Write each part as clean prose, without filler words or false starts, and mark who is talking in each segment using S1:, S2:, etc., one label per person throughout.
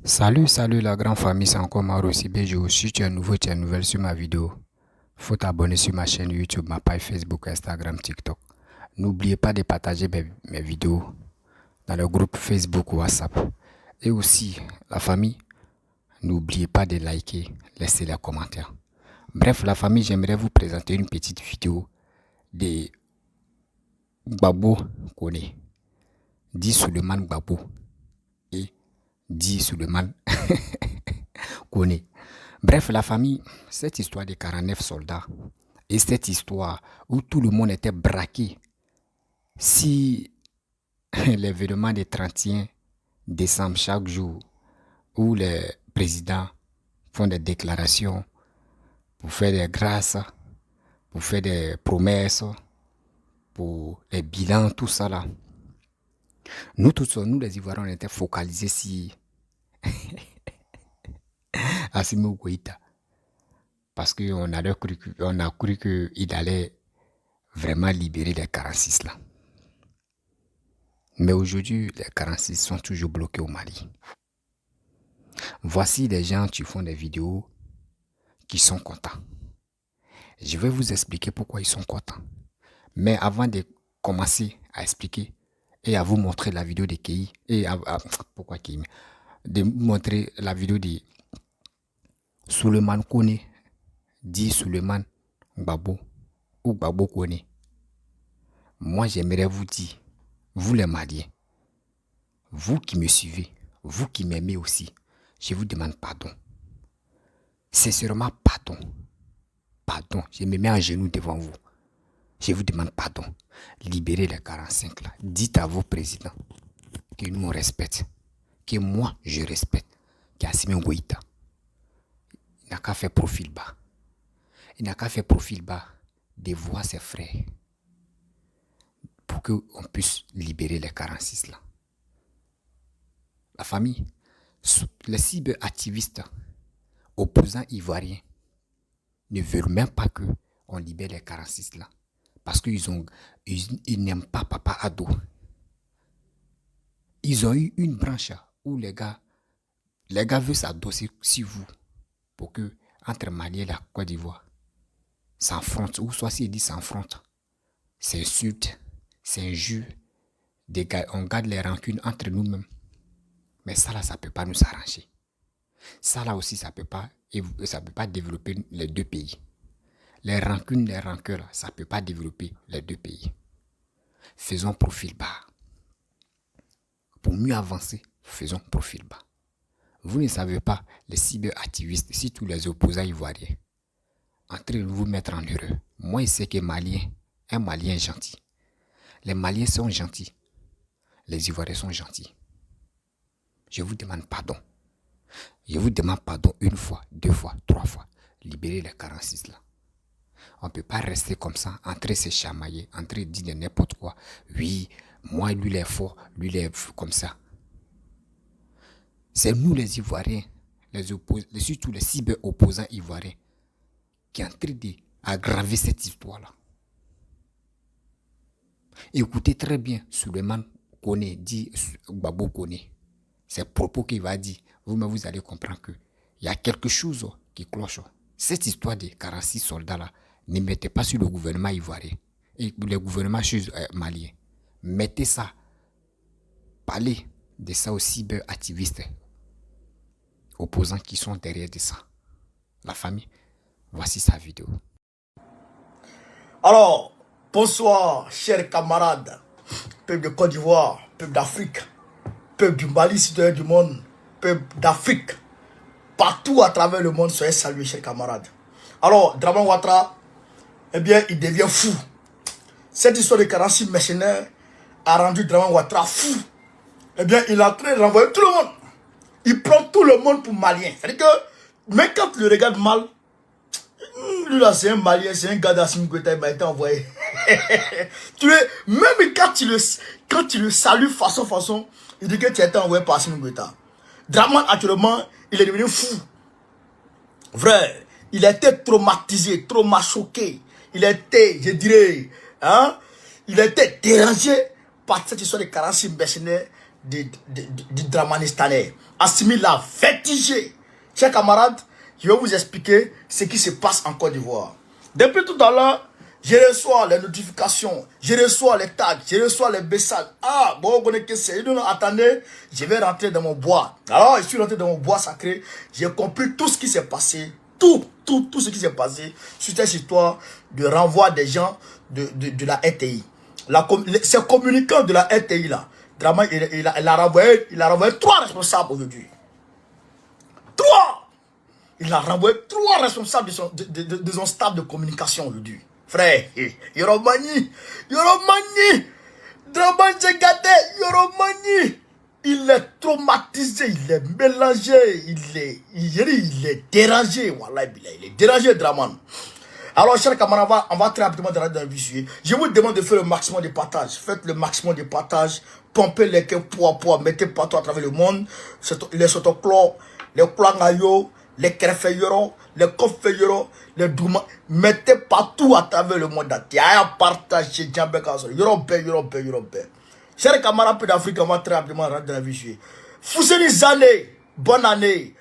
S1: Salut la grande famille, c'est encore Maro Sibejo. Si tu es nouveau, tu es nouvelle sur ma vidéo, faut t'abonner sur ma chaîne YouTube, ma page Facebook, Instagram, TikTok. N'oubliez pas de partager mes vidéos dans le groupe Facebook ou WhatsApp. Et aussi, la famille, n'oubliez pas de liker, laisser les commentaires. Bref, la famille, j'aimerais vous présenter une petite vidéo de Gbagbo Kone, dit Suleiman Gbagbo et dit Suleiman Kone. Bref, la famille, cette histoire de 49 soldats et cette histoire où tout le monde était braqué si l'événement du 31 décembre chaque jour où les présidents font des déclarations pour faire des grâces, pour faire des promesses, pour les bilans, tout ça là. Nous tous, nous les Ivoiriens, on était focalisés sur Assimi Goïta parce qu'on a cru qu'il allait vraiment libérer les 46 là. Mais aujourd'hui, les 46 sont toujours bloqués au Mali. Voici des gens qui font des vidéos qui sont contents. Je vais vous expliquer pourquoi ils sont contents. Mais avant de commencer à expliquer et à vous montrer la vidéo de Kei, pourquoi Kei, de vous montrer la vidéo de Suleiman Kone, dit Suleiman Gbagbo ou Gbagbo Kone, moi j'aimerais vous dire, vous les Maliens, vous qui me suivez, vous qui m'aimez aussi, je vous demande pardon. Sincèrement, pardon. Pardon. Je me mets à genoux devant vous. Je vous demande pardon. Libérez les 45 là. Dites à vos présidents que nous on respecte. Que moi je respecte. Qu'Assimi Goïta. Il n'a qu'à faire profil bas. Il n'a qu'à faire profil bas de voir ses frères. Pour qu'on puisse libérer les 46 là. La famille. Les cyberactivistes opposants ivoiriens ne veulent même pas qu'on libère les 46 là. Parce qu'ils n'aiment pas Papa Ado. Ils ont eu une branche où les gars veulent s'adosser sur vous pour que entre Mali et la Côte d'Ivoire s'affrontent, ou soit s'ils disent s'affrontent, c'est insulte, c'est injure, on garde les rancunes entre nous-mêmes. Mais ça là, ça ne peut pas nous arranger. Ça là aussi, ça ne peut pas développer les deux pays. Les rancunes, les rancœurs, ça ne peut pas développer les deux pays. Faisons profil bas. Pour mieux avancer, faisons profil bas. Vous ne savez pas, les cyberactivistes, si tous les opposants ivoiriens, en train de vous mettre en heureux. Moi, je sais que un Malien gentil. Les Maliens sont gentils. Les Ivoiriens sont gentils. Je vous demande pardon. Je vous demande pardon une fois, deux fois, trois fois. Libérez les 46 là. On ne peut pas rester comme ça, en train de se chamailler, en train de dire n'importe quoi. Oui, moi, lui, il est fort, lui, il est comme ça. C'est nous, les Ivoiriens, surtout les cyber-opposants ivoiriens, qui sont en train d'aggraver cette histoire-là. Écoutez très bien, Suleiman Kone, dit Gbagbo Kone. Ces propos qu'il va dire, vous allez comprendre qu'il y a quelque chose qui cloche. Cette histoire des 46 soldats-là, ne mettez pas sur le gouvernement ivoirien et le gouvernement malien. Mettez ça, parlez de ça aux cyberactivistes opposants qui sont derrière de ça. La famille, voici sa vidéo.
S2: Alors, bonsoir, chers camarades, peuple de Côte d'Ivoire, peuple d'Afrique, peuple du Mali, citoyen du monde, peuple d'Afrique, partout à travers le monde, soyez salués, chers camarades. Alors, Dramane Ouattara, eh bien, il devient fou. Cette histoire de 46 mercenaires a rendu Dramane Ouattara fou. Eh bien, il est en train de renvoyer tout le monde. Il prend tout le monde pour malien. C'est-à-dire que, même quand tu le regardes mal, lui là, c'est un Malien, c'est un gars d'Assimi Goïta, il m'a été envoyé. Même quand tu le salues façon, il dit que tu as été envoyé par Assimi Goïta. Dramane, actuellement, il est devenu fou. Vrai, il a été traumatisé, choqué. Il a été, je dirais, il a été dérangé par cette histoire de 46 mercenaires du Dramanistanais. Assimi l'a vertigé. Chers camarades, je vais vous expliquer ce qui se passe en Côte d'Ivoire. Depuis tout à l'heure, je reçois les notifications, je reçois les tags, je reçois les messages. Ah, bon, vous connaissez que c'est. Attendez, je vais rentrer dans mon bois. Alors, je suis rentré dans mon bois sacré. J'ai compris tout ce qui s'est passé. Tout ce qui s'est passé sur cette histoire de renvoi des gens de la RTI. Ces communicants de la RTI là, Draman, il a renvoyé 3 responsables aujourd'hui. 3! Il a renvoyé 3 responsables de son staff de communication aujourd'hui. Frère, Yoromani, Draman Zegate, Yoromani. Il est traumatisé, il est mélangé, il est dérangé. Voilà, il est dérangé, Draman. Alors, chers camarades, on va très rapidement dans le visuel. Je vous demande de faire le maximum de partage. Faites le maximum de partage. Pompez les cœurs poids, mettez partout à travers le monde. Les sotoclos, les klangayo, les kerfeyoro, les kofeyoro, les douma. Mettez partout à travers le monde. Partagez, Yorobé. Chers camarades peu d'Afrique, on va très rapidement rentrer dans le visuel. Fousseni Zane, bonne année.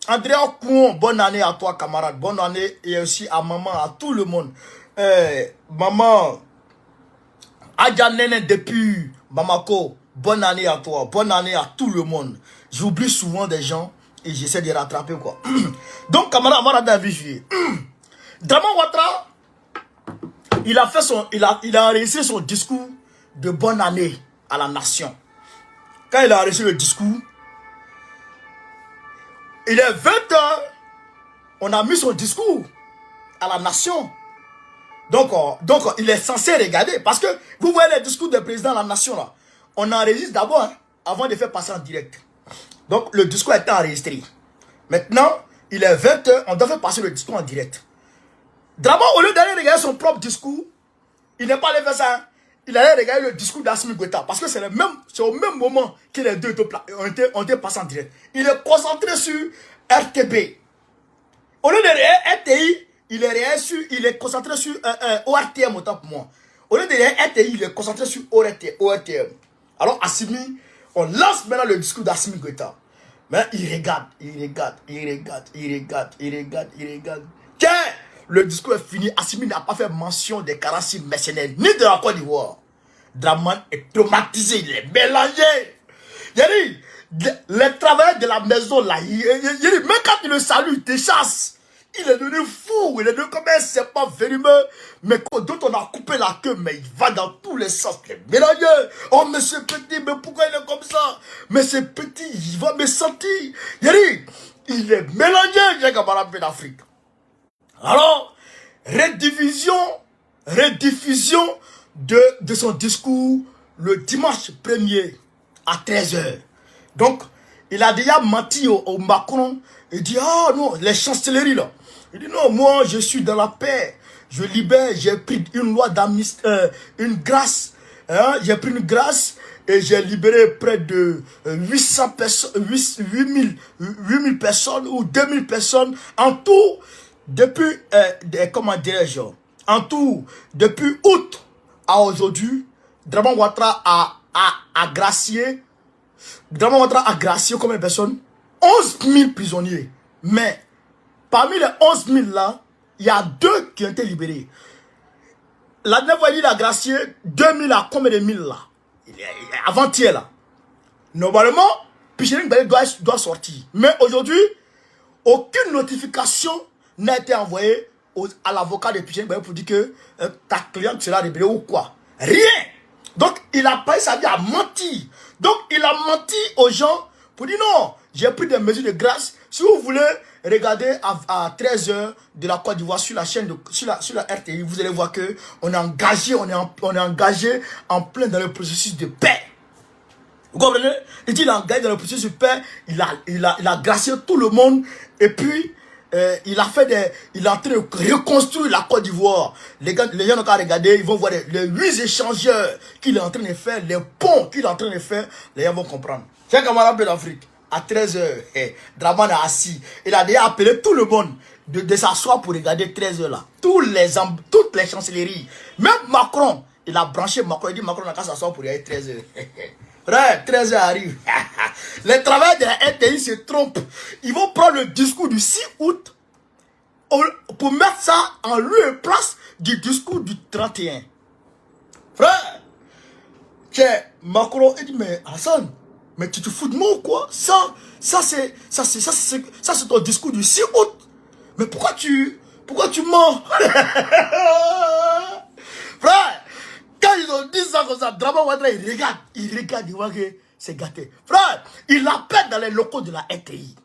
S2: Andrea Kouon, bonne année à toi, camarade. Bonne année et aussi à maman, à tout le monde. Maman Adja Nene depuis Bamako, bonne année à toi. Bonne année à tout le monde. J'oublie souvent des gens et j'essaie de les rattraper, quoi. Donc, camarade, on va rentrer dans le visuel. Draman Ouattara, il a enregistré son discours de bonne année à la nation. Quand il a enregistré le discours, il est 20h, on a mis son discours à la nation. Donc, il est censé regarder. Parce que, vous voyez les discours du président de la nation, là. On enregistre d'abord, hein, avant de faire passer en direct. Donc, le discours a été enregistré. Maintenant, il est 20h, on doit faire passer le discours en direct. Draman, au lieu d'aller regarder son propre discours, il n'est pas allé faire ça. Hein. Il allait regarder le discours d'Assimi Goïta. Parce que c'est au même moment que les deux ont été passés en direct. Il est concentré sur RTB. Au lieu de regarder RTI, il est concentré sur ORTM autant pour moi. Au lieu de regarder RTI, il est concentré sur ORTM. Alors Assimi, on lance maintenant le discours d'Assimi Goïta. Mais il regarde. Tiens, le discours est fini. Assimi n'a pas fait mention des 46 mercenaires, ni de la Côte d'Ivoire. Draman est traumatisé, il est mélangé. Il dit, les travailleurs de la maison là, il dit, même quand il le salue, il te chasse. Il est devenu fou, il est devenu comme un serpent venimeux, mais dont on a coupé la queue, mais il va dans tous les sens, il est mélangé. Oh, mais c'est petit, mais pourquoi il est comme ça? Mais c'est petit, il va me sentir. Il dit, il est mélangé, j'ai camarade d'Afrique. Alors, rediffusion de son discours le dimanche 1er à 13h. Donc, il a déjà menti au Macron. Il dit, ah non, les chancelleries là. Il dit, non, moi je suis dans la paix. Je libère, j'ai pris une loi d'amnistie, une grâce. Hein, j'ai pris une grâce et j'ai libéré près de 800 personnes, 8000 personnes ou 2000 personnes en tout. Depuis, comment dirais-je, en tout, depuis août à aujourd'hui, Draman Ouattara a gracié combien de personnes? 11 000 prisonniers. Mais, parmi les 11 000 là, il y a 2 qui ont été libérés. La dernière fois, il a gracié 2000 à combien de 1000 là? Avant-hier là. Normalement, Picheling doit sortir. Mais aujourd'hui, aucune notification n'a été envoyé à l'avocat de Pichén pour dire que ta cliente sera libérée ou quoi. Rien. Donc, il a pas sa vie à mentir. Donc, il a menti aux gens pour dire non, j'ai pris des mesures de grâce. Si vous voulez regarder à 13h de la Côte d'Ivoire sur la chaîne, sur la RTI, vous allez voir que on est engagé, on est engagé en plein dans le processus de paix. Vous comprenez? Il dit il est engagé dans le processus de paix, il a gracié tout le monde et puis il est en train de reconstruire la Côte d'Ivoire. Les gens n'ont qu'à regarder, ils vont voir les 8 échangeurs qu'il est en train de faire, les ponts qu'il est en train de faire, les gens vont comprendre. Chers camarades de l'Afrique, à 13h, Draman est assis. Il a déjà appelé tout le monde de s'asseoir pour regarder 13h là. Toutes les chancelleries. Même Macron, il a branché Macron, il dit Macron n'a qu'à s'asseoir pour regarder 13h. Frère, 13h arrive. Les travailleurs de la RTI se trompent. Ils vont prendre le discours du 6 août pour mettre ça en lieu et place du discours du 31. Frère, Macron, il dit, mais Hassan, mais tu te fous de moi ou quoi? Ça c'est ton discours du 6 août. Mais pourquoi tu mens? Frère, quand ils ont dit ça comme ça, Draman Ouattara, il regarde, il voit que c'est gâté. Frère, il appelle dans les locaux de la RTI.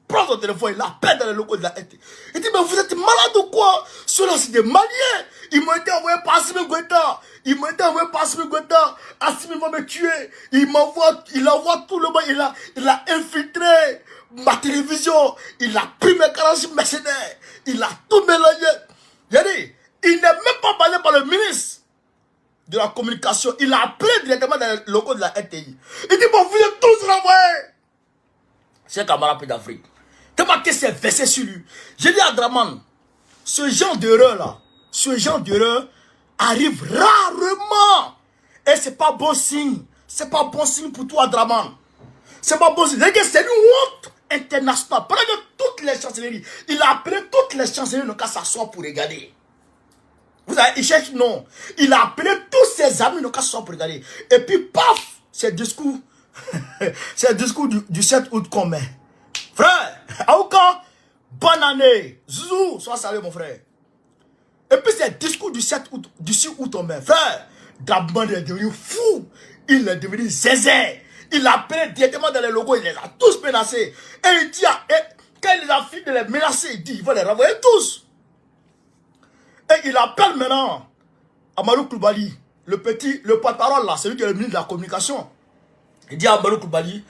S2: Prends ton téléphone, il appelle dans les locaux de la RTI. Il dit, mais vous êtes malade ou quoi? Ceux-là, c'est des Maliens. Ils m'ont été envoyés par Assimi Goïta. Assimi va me tuer. Il envoie tout le monde. Il a infiltré ma télévision. Il a pris mes 46 mercenaires. Il a tout mélangé. J'ai dit, il n'est même pas basé par le ministre de la communication. Il a appelé directement dans les locaux de la RTI. Il dit, bon, vous êtes tous renvoyés. C'est un camarade d'Afrique. Tellement que c'est versé sur lui. J'ai dit à Draman, ce genre d'erreur là, arrive rarement. Et c'est pas bon signe. C'est pas bon signe pour toi, Draman. C'est pas bon signe. C'est une honte internationale. Pendant que toutes les chancelleries, il a appelé toutes les chancelleries donc à s'asseoir pour regarder. Vous savez, il cherche non. Il a appelé tous ses amis donc à s'asseoir pour regarder. Et puis, paf, c'est le discours. C'est le discours du 7 août qu'on met. Frère, Aouka, bonne année. Zouzou, sois salué mon frère. Et puis c'est le discours du 7 août, du 6 août on met. Frère, Draman est devenu fou. Il est devenu zézé. Il a appelé directement dans les logos, il les a tous menacés. Et il dit, quand il a fini de les menacer, il dit, il va les renvoyer tous. Et il appelle maintenant Amadou Koulibaly, le porte-parole là, celui qui est le ministre de la communication. Il dit à Amadou Koulibaly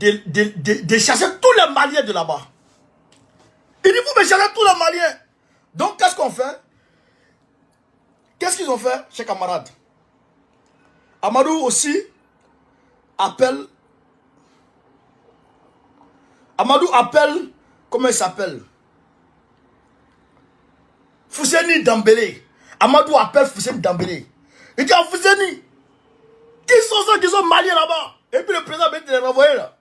S2: de chasser tous les Maliens de là-bas. Il dit, vous me chassez tous les Maliens. Donc, qu'est-ce qu'on fait? Qu'est-ce qu'ils ont fait, chers camarades? Amadou aussi appelle. Comment il s'appelle? Fousseni Dambélé. Amadou appelle Fousseni Dambélé. Il dit à Fousseni, qui sont ceux qui sont Maliens là-bas? Et puis le président va les renvoyer là.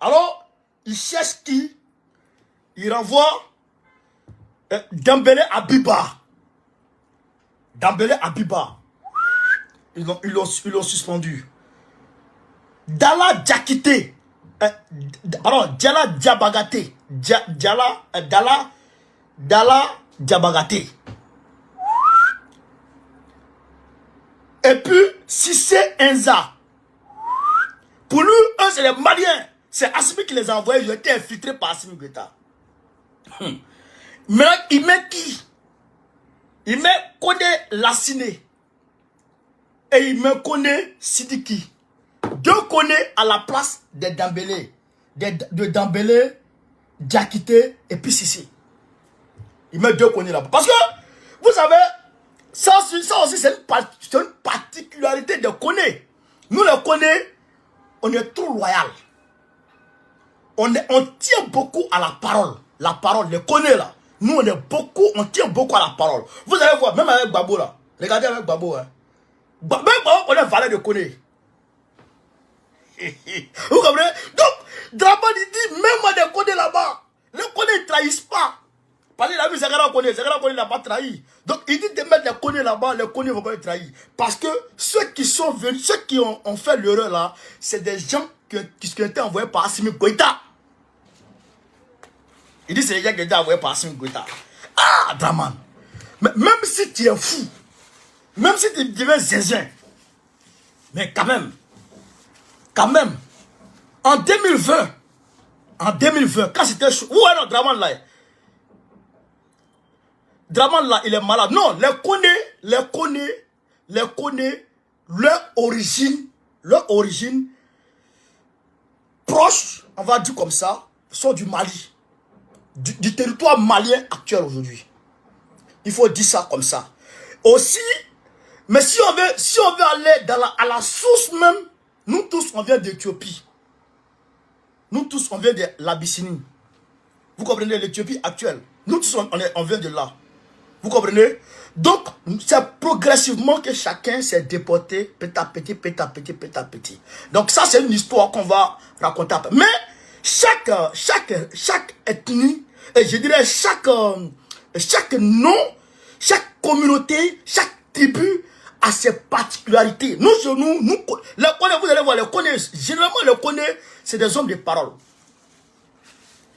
S2: Alors, il cherche qui? Il renvoie Dambélé Abiba. Dambélé Abiba. Ils l'ont suspendu. Dala Diakité. Pardon, Djala Diabagaté. Dala Diabagaté. Et puis, Sissé Enza. Pour lui, eux, c'est les Maliens. C'est Assimi qui les a envoyés. Ils ont été infiltrés par Assimi Goïta. Maintenant, il met qui? Il met Kone Lassiné. Et il met Kone Sidiki. Deux Kone à la place de Dambélé. De Dambélé, Diakité et puis Sissé. Il met deux Kone là-bas. Parce que, vous savez, ça aussi, c'est une particularité de Kone. Nous, les Kone, on est trop loyal. On tient beaucoup à la parole. La parole, les Kone là. Nous, on tient beaucoup à la parole. Vous allez voir, même avec Babo là. Regardez avec Babo. Hein. Même Babo, on est valeur de Kone. Vous comprenez? Donc, Draman, il dit, même moi, des Kone là-bas. Les Kone ne trahissent pas. Parce qu'il a vu Zagara Kone n'a pas trahi. Donc, il dit de mettre les Kone là-bas, les Kone ne vont pas être trahis. Parce que ceux qui sont venus, ceux qui ont fait l'erreur là, c'est des gens qui ont été envoyés par Assimi Goïta. Il dit c'est les gens qui ont été envoyés par Assimi Goïta. Ah, Draman. Mais même si tu es fou, même si tu deviens zézin, mais quand même, en 2020, quand c'était chaud, où est notre Draman là? Draman là, il est malade. Non, les Kone, leur origine proche, on va dire comme ça, sont du Mali. Du territoire malien actuel aujourd'hui. Il faut dire ça comme ça. Aussi, mais si on veut aller à la source même, nous tous, on vient d'Éthiopie. Nous tous, on vient de l'Abyssinie. Vous comprenez l'Éthiopie actuelle? Nous tous, on vient de là. Vous comprenez? Donc, c'est progressivement que chacun s'est déporté, petit à petit, petit à petit, petit à petit. Donc, ça, c'est une histoire qu'on va raconter après. Mais, chaque ethnie, et je dirais chaque nom, chaque communauté, chaque tribu a ses particularités. Nous, les Kone, vous allez voir, les Kone, généralement, les Kone, c'est des hommes de parole.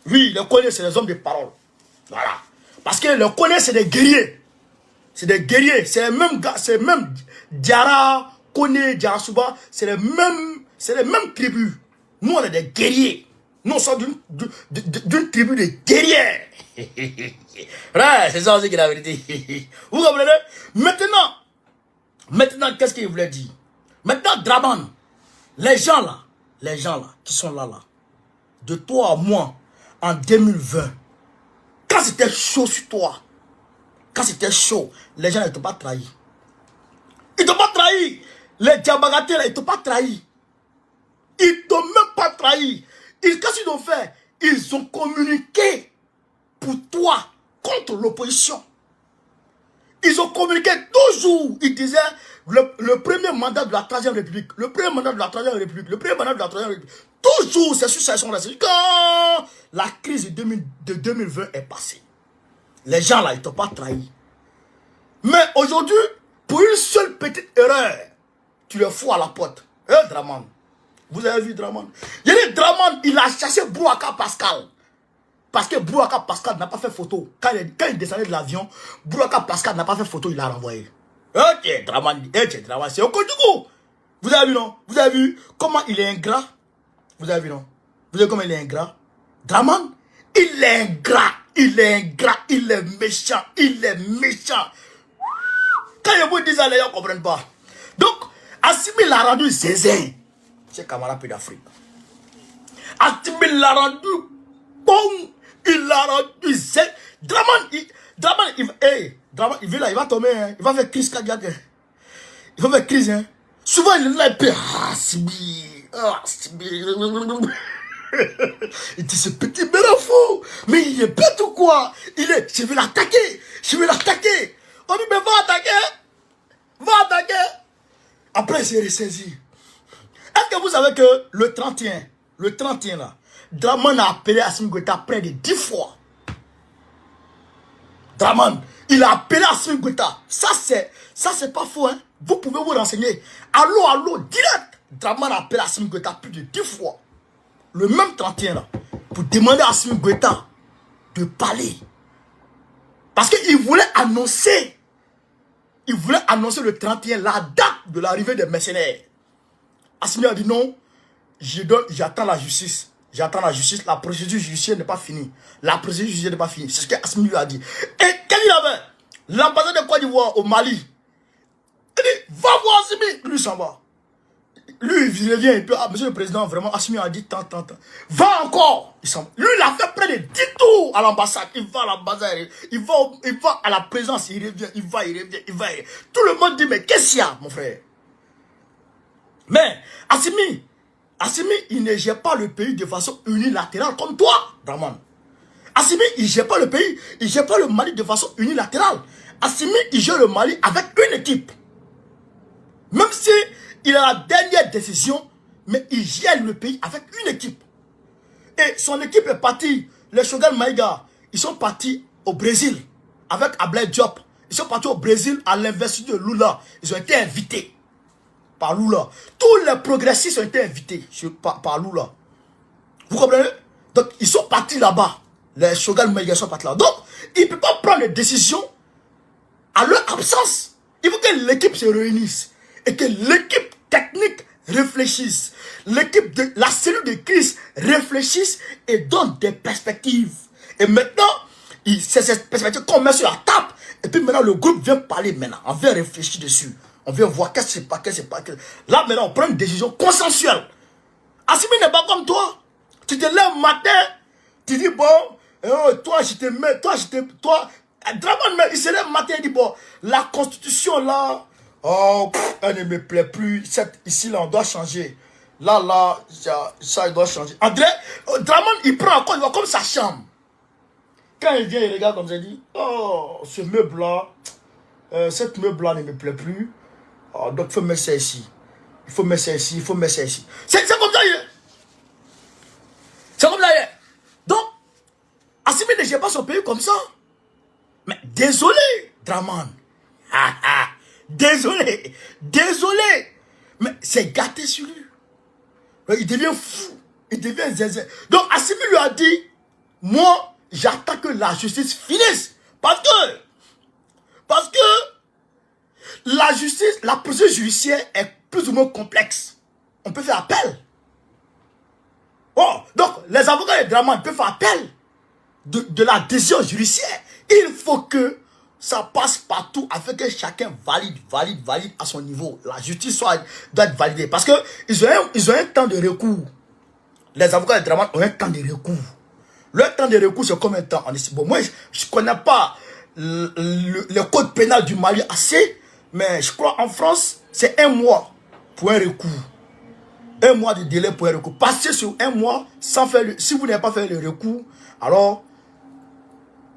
S2: Oui, les Kone, c'est des hommes de parole. Voilà. Parce que les Kone, c'est des guerriers. C'est des guerriers. C'est même Diara, Kone, Diara Suba, c'est les mêmes tribus. Nous, on est des guerriers. Nous, on sort d'une tribu de guerriers. Ouais, c'est ça aussi qui est la vérité. Vous comprenez? Maintenant, qu'est-ce qu'il voulait dire? Maintenant, Draman, les gens là, qui sont là, de toi à moi, en 2020, quand c'était chaud sur toi, les gens ne t'ont pas trahi. Ils t'ont pas trahi. Les Diabagatés là, ils t'ont pas trahi. Ils t'ont même pas trahi. Qu'est-ce qu'ils ont fait? Ils ont communiqué pour toi contre l'opposition. Ils ont communiqué toujours. Ils disaient le premier mandat de la 3e République. Toujours, c'est sur ça. Quand la crise de 2020 est passée, les gens là, ils t'ont pas trahi. Mais aujourd'hui, pour une seule petite erreur, tu les fous à la porte. Draman. Vous avez vu Draman? Draman, il a chassé Bouaka Pascal. Parce que Bouaka Pascal n'a pas fait photo. Quand il descendait de l'avion, Bouaka Pascal n'a pas fait photo, il l'a renvoyé. Ok, Draman, c'est au coup du coup. Vous avez vu, non? Vous avez vu comment il est ingrat? Vous avez vu, non? Vous avez vu comment il est ingrat? Draman, il est ingrat, il est méchant, Quand je vous dis ça, les gens ne comprennent pas. Donc, Assimi l'a rendu zézin. C'est camarade peu d'Afrique. Assimi l'a rendu bon. Il l'a rendu zézin. Draman, il va tomber. Hein. Il va faire crise cardiaque. Il va faire crise. Hein. Souvent, il est là, il peut. Il dit, ce petit fou. Mais il est bête ou quoi? Je vais l'attaquer. On dit, mais va attaquer. Après, il s'est ressaisi. Est-ce que vous savez que le 31 là, Draman a appelé Assimi Goïta près de 10 fois. Draman, il a appelé Assimi Goïta. Ça, c'est pas faux, hein. Vous pouvez vous renseigner. Allô, direct. Draman a appelé Assimi Goïta plus de 10 fois. Le même 31 là, pour demander à Assimi Goïta de parler. Parce qu'il voulait annoncer le 31, la date de l'arrivée des mercenaires. Assimi a dit non, j'attends la justice. La procédure judiciaire n'est pas finie. C'est ce qu'Assimi lui a dit. Et quel il avait? L'ambassade de Côte d'Ivoire au Mali. Il dit, va voir Assimi. Lui s'en va. Lui, il revient et puis, monsieur le président, vraiment, Assimi a dit tant. Va encore. Lui, il a fait près de 10 tours à l'ambassade. Il va à l'ambassade, il va à la présence, il revient, il va. Tout le monde dit, mais qu'est-ce qu'il y a, mon frère? Mais, Assimi, il ne gère pas le pays de façon unilatérale comme toi, Draman. Assimi, il ne gère pas le pays, il ne gère pas le Mali de façon unilatérale. Assimi, il gère le Mali avec une équipe. Même si il a la dernière décision, mais il gère le pays avec une équipe. Et son équipe est partie, les Shogun Maïga, ils sont partis au Brésil avec Ablaye Diop. Ils sont partis au Brésil à l'investiture de Lula. Ils ont été invités par Lula. Tous les progressistes ont été invités par Lula. Vous comprenez? Donc, ils sont partis là-bas. Les Shogun Maïga sont partis là. Donc, ils ne peuvent pas prendre des décisions à leur absence. Il faut que l'équipe se réunisse et que l'équipe technique réfléchisse. La cellule de crise réfléchisse et donne des perspectives. Et maintenant, c'est cette perspective qu'on met sur la table. Et puis maintenant, le groupe vient parler maintenant. On vient réfléchir dessus. On vient voir qu'est-ce que c'est pas. Là, maintenant, on prend une décision consensuelle. Assimi n'est pas comme toi. Tu te lèves matin, tu dis, bon, toi, Draman, il se lève matin, il dit, bon, la constitution, là, elle ne me plaît plus. Ici, là, on doit changer. Là, ça, il doit changer. André, Draman, il prend encore, il va comme sa chambre. quand il vient, il regarde comme ça, il dit, oh, ce meuble-là, cette meuble-là ne me plaît plus. Oh, donc, il faut mettre ça ici. Il faut mettre ça ici, il faut mettre ça ici. C'est comme ça, il est. C'est comme ça, il est. Donc, Assimi ne gère pas son pays comme ça. Mais désolé, Draman. Désolé. Désolé. Mais c'est gâté sur lui. Il devient fou. Il devient zézé. Donc, Assimi lui a dit, moi, j'attends que la justice finisse. Parce que la justice, la procédure judiciaire est plus ou moins complexe. On peut faire appel. Oh, donc, les avocats de Draman peuvent faire appel de la décision judiciaire. Il faut que ça passe partout afin que chacun valide à son niveau. La justice doit être validée. Parce que ils ont un temps de recours. Les avocats de Draman ont un temps de recours. Le temps de recours, c'est combien de temps? Bon, moi, je ne connais pas le code pénal du Mali assez, mais je crois en France, c'est 1 mois pour un recours. 1 mois de délai pour un recours. Passer sur 1 mois sans faire si vous n'avez pas fait le recours, alors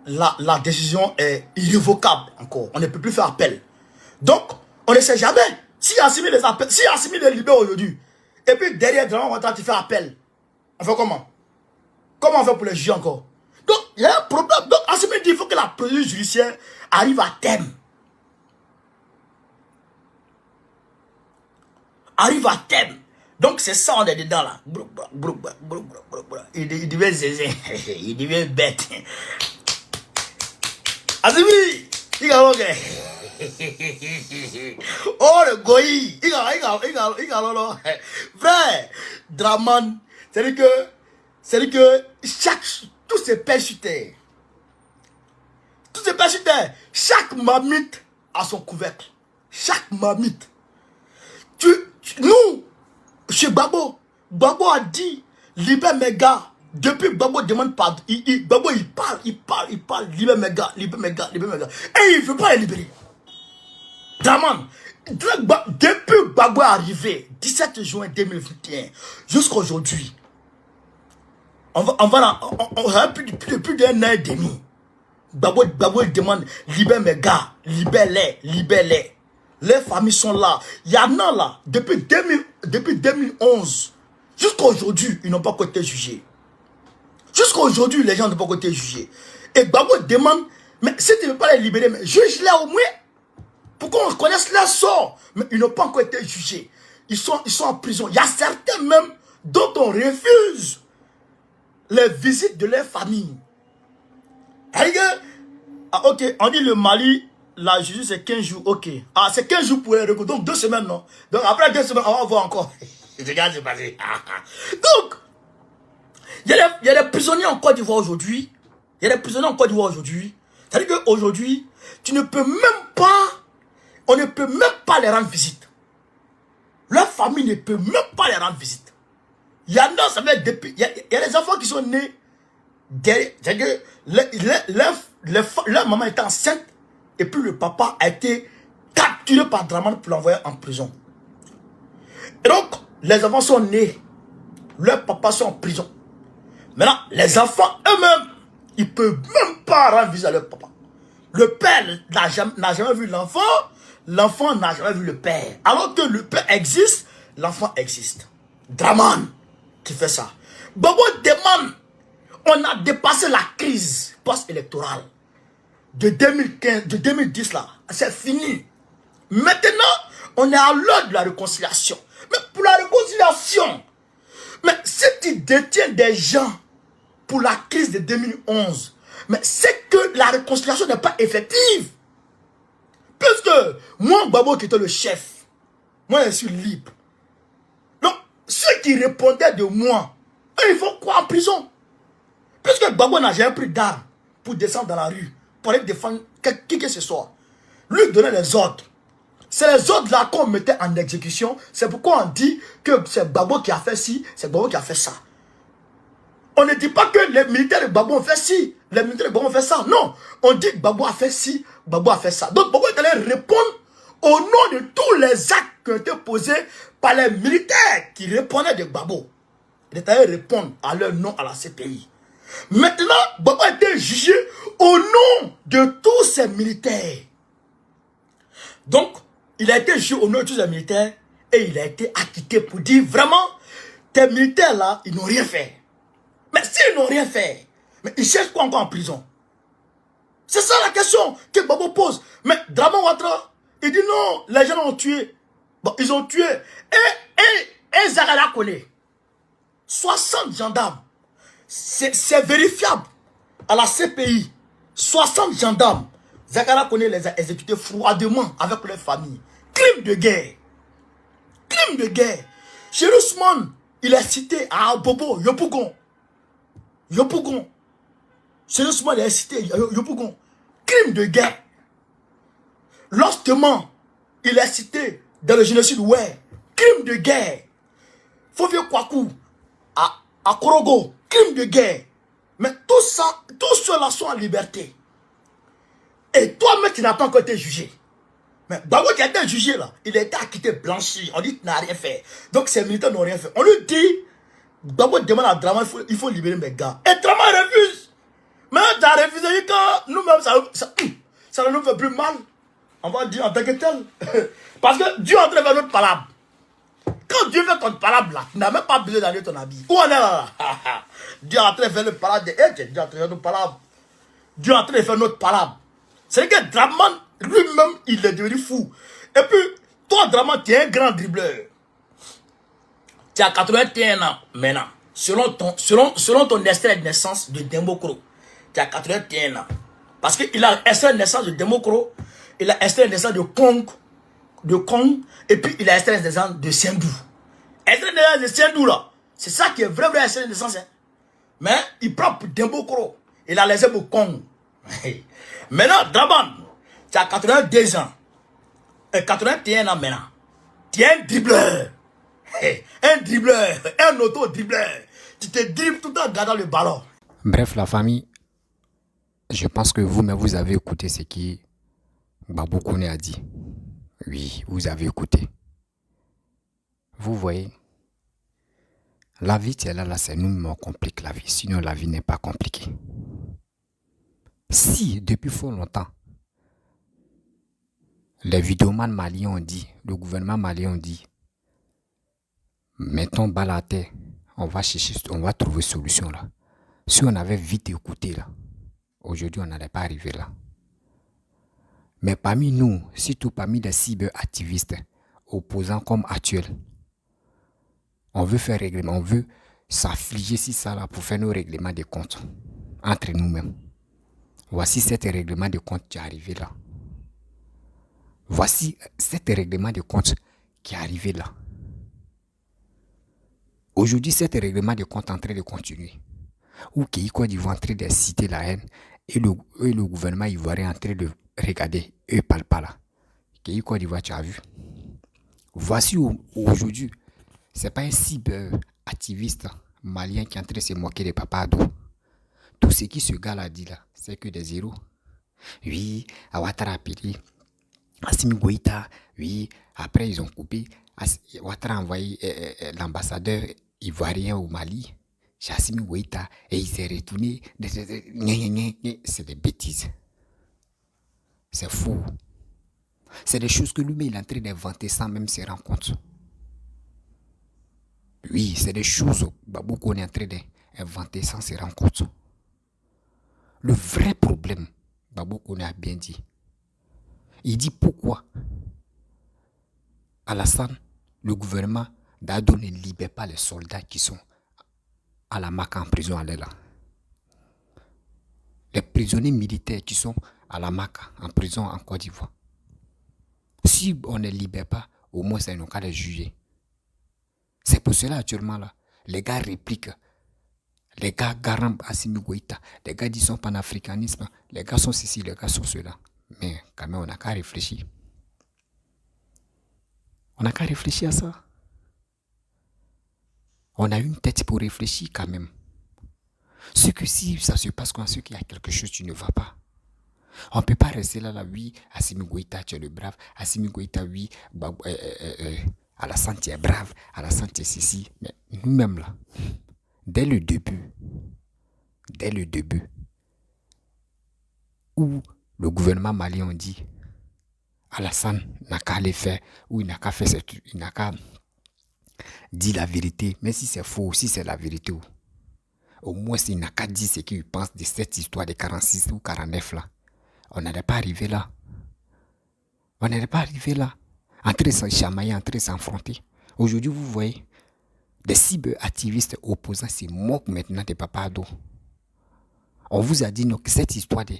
S2: la décision est irrévocable encore. On ne peut plus faire appel. Donc, on ne sait jamais. Si Assimi les libère aujourd'hui, et puis derrière, on va tenter de faire appel. On fait comment? Comment on fait pour les juger encore? Donc, il y a un problème. Donc, Assimi dit qu'il faut que la procédure judiciaire arrive à terme. Arrive à terme. Donc, c'est ça, on est dedans là. Il devient zézé. Il devient bête. Assimi, il a oh, le goyi. Il a frère, Draman. C'est-à-dire que tous ces pères sur terre, chaque mamite a son couvercle. Chaque mamite. Nous, chez Gbagbo a dit, libère mes gars. Depuis Gbagbo demande pardon. Gbagbo il parle, libère mes gars. Et il ne veut pas les libérer. Draman, depuis Gbagbo est arrivé, 17 juin 2021, jusqu'à aujourd'hui, on a plus d'1 an et demi. Gbagbo demande, libère mes gars, libère-les. Les familles sont là. Il y en a là, depuis 2011, jusqu'à aujourd'hui, ils n'ont pas été jugés. Jusqu'à aujourd'hui, les gens n'ont pas été jugés. Et Gbagbo demande, mais si tu ne veux pas les libérer, mais juge-les au moins. Pour qu'on connaisse leur sort. Mais ils n'ont pas encore été jugés. Ils sont en prison. Il y a certains même dont on refuse les visites de leur famille. Ah, ok, on dit le Mali, la justice c'est 15 jours, ok. Ah, c'est 15 jours pour les recours, donc 2 semaines, non? Donc après 2 semaines, on va voir encore. Regarde, c'est passé. Donc, il y a des prisonniers en Côte d'Ivoire aujourd'hui. C'est-à-dire qu'aujourd'hui, tu ne peux même pas, on ne peut même pas les rendre visite. Leur famille ne peut même pas les rendre visite. Il y en a, ça fait depuis, il y a des enfants qui sont nés derrière, c'est-à-dire que leur maman était enceinte et puis le papa a été capturé par Draman pour l'envoyer en prison. Et donc, les enfants sont nés, leurs papas sont en prison. Maintenant, les enfants eux-mêmes, ils ne peuvent même pas rendre visite à leur papa. Le père n'a jamais vu l'enfant, l'enfant n'a jamais vu le père. Alors que le père existe, l'enfant existe. Draman qui fait ça. Gbagbo demande, on a dépassé la crise post-électorale de 2015, de 2010 là. C'est fini. Maintenant, on est à l'heure de la réconciliation. Mais pour la réconciliation, mais si tu détiens des gens pour la crise de 2011, mais c'est que la réconciliation n'est pas effective. Puisque moi, Gbagbo qui était le chef, moi je suis libre. Donc, ceux qui répondaient de moi, eux, ils vont quoi en prison? Puisque Gbagbo n'a jamais pris d'armes pour descendre dans la rue, pour aller défendre qui que ce soit. Lui donnait les ordres. C'est les ordres là qu'on mettait en exécution. C'est pourquoi on dit que c'est Gbagbo qui a fait ci, c'est Gbagbo qui a fait ça. On ne dit pas que les militaires de Gbagbo ont fait ci, les militaires de Gbagbo ont fait ça. Non, on dit que Gbagbo a fait ci, Gbagbo a fait ça. Donc Gbagbo est allé répondre au nom de tous les actes qui ont été posés par les militaires qui répondaient de Gbagbo. Il est allé répondre à leur nom à la CPI. Maintenant, Gbagbo a été jugé au nom de tous ces militaires. Donc, il a été jugé au nom de tous ces militaires et il a été acquitté pour dire vraiment, tes militaires là, ils n'ont rien fait. Mais s'ils n'ont rien fait, mais ils cherchent quoi encore en prison? C'est ça la question que Gbagbo pose. Mais Dramane Ouattara, il dit non, les gens ont tué. Bon, ils ont tué. Et Zagara Kone, 60 gendarmes. C'est vérifiable. À la CPI, 60 gendarmes. Zagara Kone les a exécutés froidement avec leurs familles. Crime de guerre. Crime de guerre. Chez Ousmane, il est cité à Bobo, Yopougon. Yopougon. Chez Ousmane, il est cité Yopougon. Crime de guerre. Lostement, il est cité dans le génocide ouais. Crime de guerre. Fovio Kwaku, à Korogo, crime de guerre. Mais tout ça, tous ceux-là sont en liberté. Et toi-même, tu n'as pas encore été jugé. Mais Gbagbo qui a été jugé là, il a été acquitté, blanchi. On dit qu'il n'a rien fait. Donc ces militaires n'ont rien fait. On lui dit, Gbagbo demande à Dramane, il faut libérer mes gars. Et Dramane refuse. Mais tu as refusé quand nous-mêmes, ça ne nous fait plus mal. On va dire en tant que tel. Parce que Dieu est en train de faire notre palabre. Quand Dieu fait ton palabre là, tu n'as même pas besoin d'aller ton habit. Où on est là? Dieu est en train de faire le palabre. Dieu est en train de faire notre palabre. Dieu est en train de faire notre palabre. C'est que Dramane, lui-même, il est devenu fou. Et puis, toi, Dramane, tu es un grand dribbleur. Tu as 81 ans maintenant. Selon ton extrait de naissance de Dembokro, tu as 81 ans. Parce qu'il a extrait de naissance de Dembokro, il a extrait de naissance de Kong, et puis il a extrait de naissance de Sendou. Extrait de naissance de Sendou là, c'est ça qui est vrai extrait de naissance. Hein. Mais il prend pour Dembokro, il a laissé pour Kong. Maintenant, Dramane, tu as 82 ans, et 81 ans maintenant. Tu es un dribbleur. Un dribbleur, un auto-dribbleur. Tu te dribbles tout en gardant le ballon.
S1: Bref, la famille, je pense que vous-même, vous avez écouté ce qui Gbagbo Kone a dit. Oui, vous avez écouté. Vous voyez, la vie, c'est là, c'est nous qui complique la vie. Sinon, la vie n'est pas compliquée. Si, depuis fort longtemps, les vidéomans maliens ont dit, le gouvernement malien ont dit, mettons balle à terre, on va chercher, on va trouver solution là. Si on avait vite écouté là, aujourd'hui on n'allait pas arriver là. Mais parmi nous, surtout parmi les cyberactivistes, opposants comme actuels, on veut faire règlement, on veut s'affliger si ça là pour faire nos règlements de comptes entre nous-mêmes. Voici cet règlement de compte qui est arrivé là. Voici cet règlement de compte qui est arrivé là. Aujourd'hui, cet règlement de compte est en train de continuer. Ou Pays Côte d'Ivoire est en train de citer la haine et le gouvernement ivoirien est en train de regarder. Eux ne parlent pas là. Pays Côte d'Ivoire, tu as vu. Voici aujourd'hui, ce n'est pas un cyber-activiste malien qui est en train de se moquer de Papa Ado. Tout ce que ce gars-là a dit là, c'est que des zéros. Oui, Ouattara a appelé Assimi Goïta. Oui, après ils ont coupé. Ouattara a envoyé l'ambassadeur ivoirien au Mali, chez Assimi Goïta, et il s'est retourné. C'est des bêtises. C'est faux. C'est des choses que lui-même il est en train d'inventer sans même se rendre compte. Oui, c'est des choses que Gbagbo Kone est en train d'inventer sans se rendre compte. Le vrai problème, Gbagbo Kone a bien dit. Il dit pourquoi Alassane, le gouvernement d'Ado ne libère pas les soldats qui sont à la Maka en prison à l'Ela. Les prisonniers militaires qui sont à la Maka en prison en Côte d'Ivoire. Si on ne les libère pas, au moins ça n'ont qu'à les juger. C'est pour cela actuellement là, les gars répliquent. Les gars garant Assimi Goïta, les gars disent son panafricanisme, les gars sont ceci, les gars sont cela. Mais quand même, on n'a qu'à réfléchir. On n'a qu'à réfléchir à ça. On a une tête pour réfléchir quand même. Ce que si ça se passe comme ce qu'il y a quelque chose qui ne va pas. On ne peut pas rester là, oui, Assimi Goïta, tu es le brave. Assimi Goïta, oui, Alassane, tu es brave. Alassane, tu es ceci. Mais nous-mêmes là, dès le début, dès le début, où le gouvernement malien dit Alassane n'a qu'à aller faire, ou il n'a qu'à faire il n'a qu'à dire la vérité, mais si c'est faux, si c'est la vérité, au moins il n'a qu'à dire ce qu'il pense de cette histoire de 46 ou 49 là. On n'allait pas arriver là. On n'allait pas arriver là. En train de se chamailler, en train de s'enfronter. Aujourd'hui, vous voyez, des cyberactivistes opposants se moquent maintenant de Papa Ado. On vous a dit non, que cette histoire de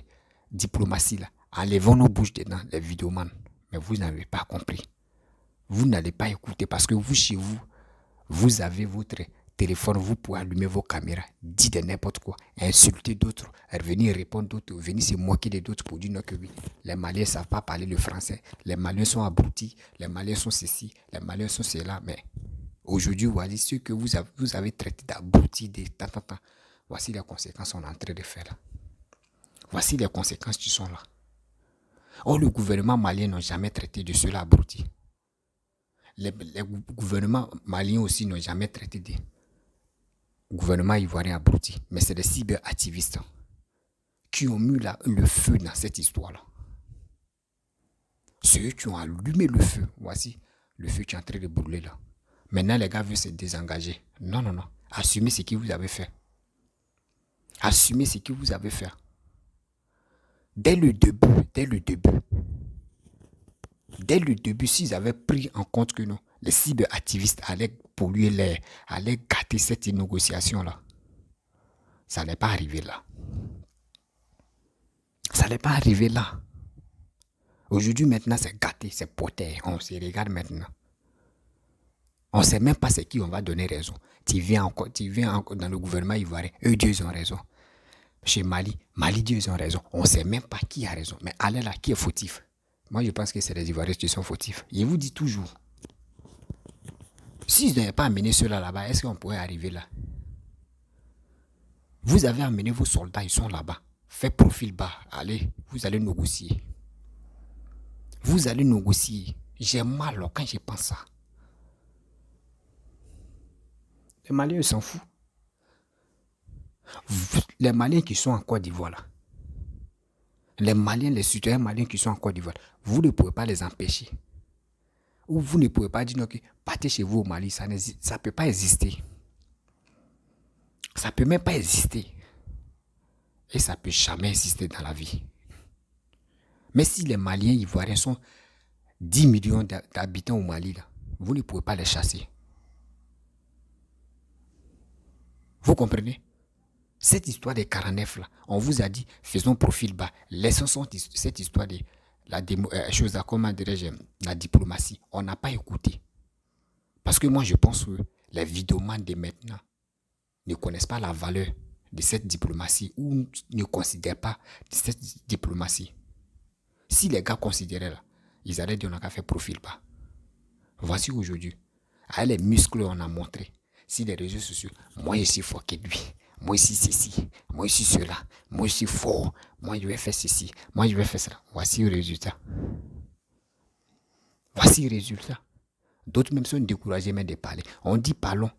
S1: diplomatie là, enlevons nos bouches dedans, les vidéomans. Mais vous n'avez pas compris. Vous n'allez pas écouter parce que vous, chez vous, vous avez votre téléphone, vous pouvez allumer vos caméras, dire de n'importe quoi, insulter d'autres, venir répondre d'autres, venir se moquer de d'autres pour dire non que oui, les Maliens ne savent pas parler le français, les Maliens sont abrutis, les Maliens sont ceci, les Maliens sont cela. Mais aujourd'hui, voici ce que vous avez traité d'abrutis, de tant. Voici les conséquences qu'on est en train de faire là. Voici les conséquences qui sont là. Or, le gouvernement malien n'a jamais traité de cela abrutis. Les gouvernements maliens aussi n'ont jamais traité de gouvernement ivoirien abruti. Mais c'est des cyberactivistes qui ont mis le feu dans cette histoire-là. Ceux qui ont allumé le feu. Voici le feu qui est en train de brûler là. Maintenant, les gars veulent se désengager. Non. Assumez ce que vous avez fait. Assumez ce que vous avez fait. Dès le début, s'ils avaient pris en compte que non, les cyberactivistes allaient polluer l'air, allaient gâter cette négociation-là, ça n'est pas arrivé là. Ça n'est pas arrivé là. Aujourd'hui, maintenant, c'est gâté, c'est poté. On se regarde maintenant. On ne sait même pas c'est qui on va donner raison. Tu viens encore dans le gouvernement ivoirien, eux, Dieu, ils ont raison. Chez Mali, Dieu, ils ont raison. On ne sait même pas qui a raison. Mais allez là, qui est fautif? Moi, je pense que c'est les Ivoiriens qui sont fautifs. Je vous dis toujours, s'ils n'avaient pas amené ceux-là là-bas, est-ce qu'on pourrait arriver là? Vous avez amené vos soldats, ils sont là-bas. Faites profil bas. Allez, vous allez négocier. Vous allez négocier. J'ai mal quand je pense ça. Les Maliens, ils s'en foutent. Les Maliens qui sont en Côte d'Ivoire là, les Maliens, les citoyens maliens qui sont en Côte d'Ivoire, vous ne pouvez pas les empêcher. Ou vous ne pouvez pas dire non, que partez chez vous au Mali, ça ne peut pas exister. Ça ne peut même pas exister. Et ça ne peut jamais exister dans la vie. Mais si les Maliens ivoiriens sont 10 millions d'habitants au Mali, là, vous ne pouvez pas les chasser. Vous comprenez? Cette histoire des 49 là, on vous a dit, faisons profil bas. Laissons cette histoire de la diplomatie. On n'a pas écouté. Parce que moi, je pense que les vidéomans de maintenant ne connaissent pas la valeur de cette diplomatie ou ne considèrent pas cette diplomatie. Si les gars considéraient là, ils allaient dire on n'a qu'à faire profil bas. Voici aujourd'hui, avec les muscles on a montré, si les réseaux sociaux, moi je suis fort que lui. Moi ici ceci, moi ici cela, moi je suis fort, moi je vais faire ceci, moi je vais faire cela. Voici le résultat. Voici le résultat. D'autres même sont découragés même de parler. On dit parlons,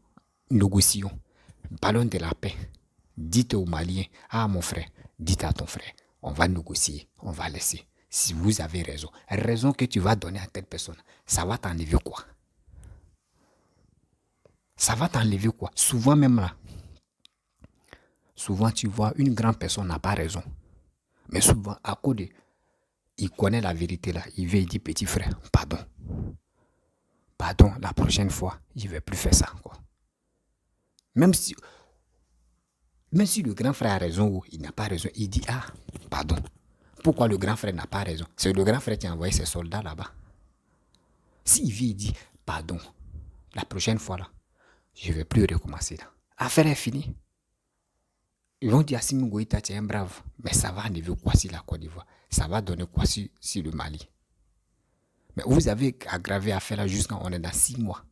S1: négocions, parlons de la paix. Dites aux Maliens, ah mon frère, dites à ton frère, on va négocier, on va laisser. Si vous avez raison que tu vas donner à telle personne, ça va t'enlever quoi? Ça va t'enlever quoi? Souvent même là, souvent tu vois une grande personne n'a pas raison. Mais souvent à cause de, il connaît la vérité là, il vient, il dit petit frère, pardon, la prochaine fois, je ne vais plus faire ça quoi. Même si le grand frère a raison ou il n'a pas raison, il dit ah, pardon. Pourquoi le grand frère n'a pas raison? C'est le grand frère qui a envoyé ses soldats là-bas. S'il vient, il dit pardon, la prochaine fois là, je ne vais plus recommencer là. L'affaire est finie. Ils vont dire Assimi Goïta, tu es un brave. Mais ça va enlever quoi sur la Côte d'Ivoire? Ça va donner quoi sur le Mali? Mais vous avez aggravé l'affaire là jusqu'à on est dans 6 mois.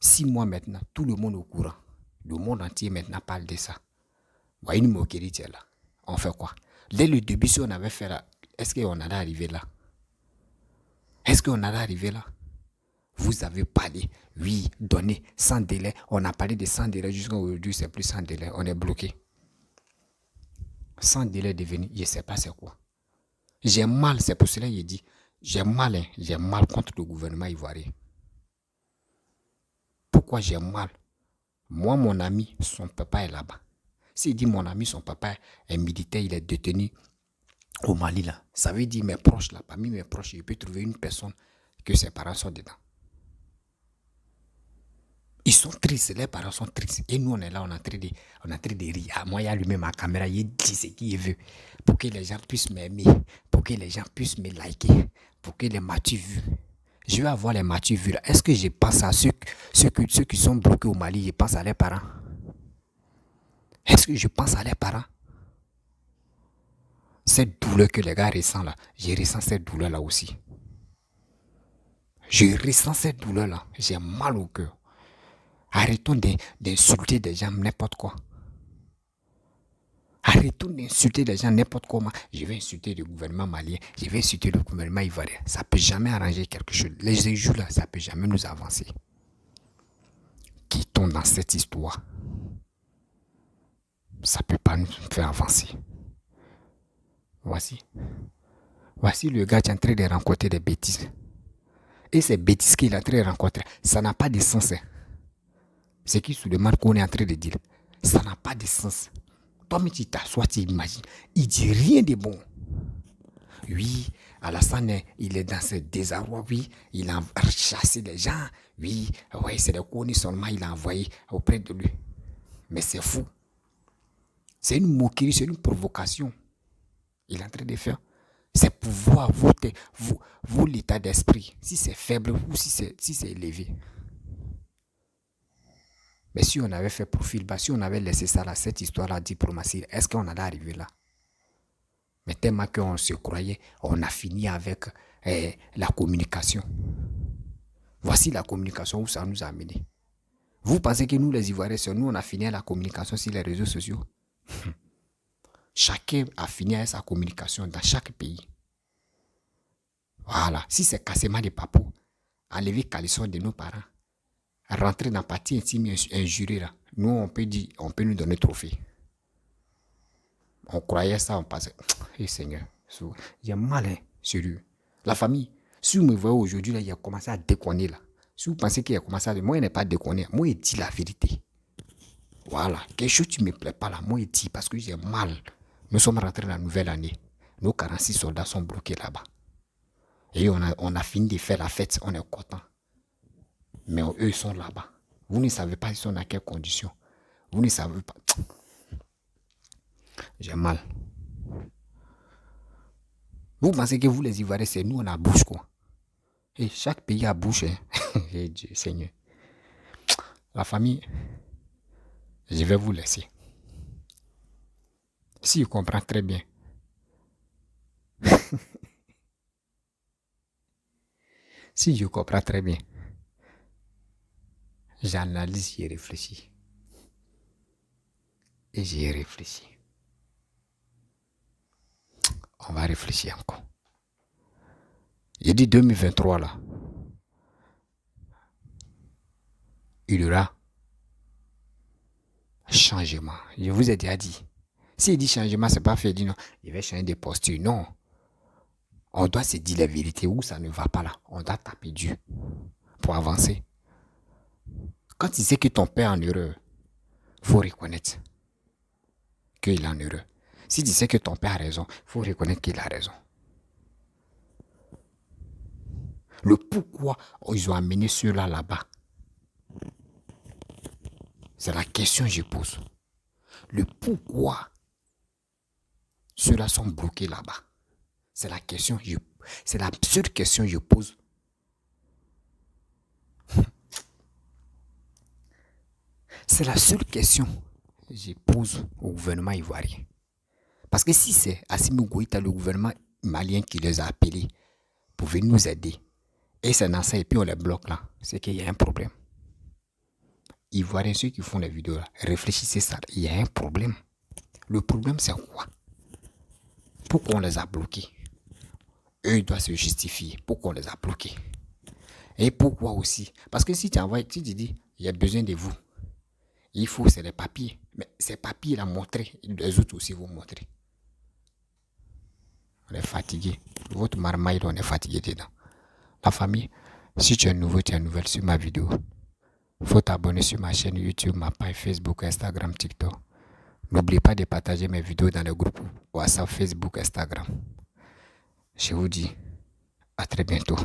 S1: 6 mois maintenant, tout le monde est au courant. Le monde entier maintenant parle de ça. Voyez une moquerie là. On fait quoi? Dès le début, si on avait fait là, est-ce qu'on allait arriver là? Est-ce qu'on allait arriver là? Vous avez parlé, oui, donné, sans délai. On a parlé de sans délai jusqu'à aujourd'hui, c'est plus sans délai. On est bloqué. sans délai de venir, je ne sais pas c'est quoi. J'ai mal, c'est pour cela que j'ai dit, j'ai mal contre le gouvernement ivoirien. Pourquoi j'ai mal? Moi, mon ami, son papa est là-bas. S'il dit mon ami, son papa est militaire, il est détenu au Mali là, ça veut dire mes proches là, parmi mes proches, je peux trouver une personne que ses parents sont dedans. Ils sont tristes, les parents sont tristes. Et nous, on est là, on est en train de rire. Moi, il y a lui-même ma caméra, il dit ce qu'il veut. Pour que les gens puissent m'aimer, pour que les gens puissent me liker, pour que les m'as-tu vu. Je vais avoir les m'as-tu vu là. Est-ce que je pense à ceux qui sont bloqués au Mali, je pense à leurs parents? Est-ce que je pense à leurs parents? Cette douleur que les gars ressentent là, je ressens cette douleur là aussi. Je ressens cette douleur là, j'ai mal au cœur. Arrêtons d'insulter des gens n'importe quoi. Arrêtons d'insulter les gens n'importe comment. Je vais insulter le gouvernement malien, je vais insulter le gouvernement ivoirien. Ça ne peut jamais arranger quelque chose. Les enjeux là, ça ne peut jamais nous avancer. Quittons dans cette histoire. Ça ne peut pas nous faire avancer. Voici le gars qui est en train de rencontrer des bêtises. Et ces bêtises qu'il est en train de rencontrer, ça n'a pas de sens. Ce qui se demande qu'on est en train de dire, ça n'a pas de sens. Toi-même, tu t'assois, tu imagines. Il dit rien de bon. Oui, Alassane, il est dans ce désarroi. Oui, il a chassé les gens. Oui, c'est le connu seulement, il a envoyé auprès de lui. Mais c'est fou. C'est une moquerie, c'est une provocation. Il est en train de faire. C'est pour voir vous l'état d'esprit. Si c'est faible ou si c'est élevé. Mais si on avait fait profil bas, si on avait laissé ça là, cette histoire-là, diplomatie, est-ce qu'on allait arriver là? Mais tellement qu'on se croyait, on a fini avec la communication. Voici la communication où ça nous a amené. Vous pensez que nous, les Ivoiriens, nous, on a fini la communication sur les réseaux sociaux? Chacun a fini avec sa communication dans chaque pays. Voilà. Si c'est cassement des papous, enlever caleçon de nos parents, rentrer dans la partie intime et injurier là, nous, on peut nous donner trophée. On croyait ça, on passait. Eh Seigneur, il y a mal, hein, sérieux. La famille, si vous me voyez aujourd'hui, là, il a commencé à déconner là. Si vous pensez qu'il a commencé à déconner, moi, il n'est pas déconné. Moi, il dit la vérité. Voilà. Quelque chose qui ne me plaît pas là, moi, il dit parce que j'ai mal. Nous sommes rentrés dans la nouvelle année. Nos 46 soldats sont bloqués là-bas. Et on a fini de faire la fête, on est content. Mais eux, ils sont là-bas. Vous ne savez pas ils sont dans quelles conditions. Vous ne savez pas. J'ai mal. Vous pensez que vous, les Ivoiriens, c'est nous, on a bouche, quoi. Et chaque pays a bouche, hein. Et Dieu, Seigneur. La famille, je vais vous laisser. Si je comprends très bien. Si je comprends très bien. J'analyse, j'y réfléchis. Et j'y réfléchis. On va réfléchir encore. J'ai dit 2023 là. Il y aura changement. Je vous ai déjà dit. S'il dit changement, c'est pas fait. Il dit non, il va changer de posture. Non. On doit se dire la vérité où ça ne va pas là. On doit taper Dieu pour avancer. Quand tu sais que ton père est en erreur, il faut reconnaître qu'il est en erreur. Si tu sais que ton père a raison, il faut reconnaître qu'il a raison. Le pourquoi ils ont amené ceux-là là-bas, c'est la question que je pose. Le pourquoi ceux-là sont bloqués là-bas, c'est la question, c'est la seule question que je pose. C'est la seule question que je pose au gouvernement ivoirien. Parce que si c'est Assimi Goïta, le gouvernement malien qui les a appelés pour venir nous aider, et c'est dans ça, et puis on les bloque là, c'est qu'il y a un problème. Ivoiriens, ceux qui font les vidéos là, réfléchissez ça, il y a un problème. Le problème c'est quoi? Pourquoi on les a bloqués? Eux, ils doivent se justifier. Pourquoi on les a bloqués? Et pourquoi aussi? Parce que si tu envoies, tu te dis, il y a besoin de vous. Il faut, c'est les papiers. Mais ces papiers, là, montrer, les autres aussi vont montrer. On est fatigué. Votre marmaille, on est fatigué dedans. La famille, si tu es nouveau, tu es nouvelle sur ma vidéo, faut t'abonner sur ma chaîne YouTube, ma page Facebook, Instagram, TikTok. N'oublie pas de partager mes vidéos dans le groupe WhatsApp, Facebook, Instagram. Je vous dis à très bientôt.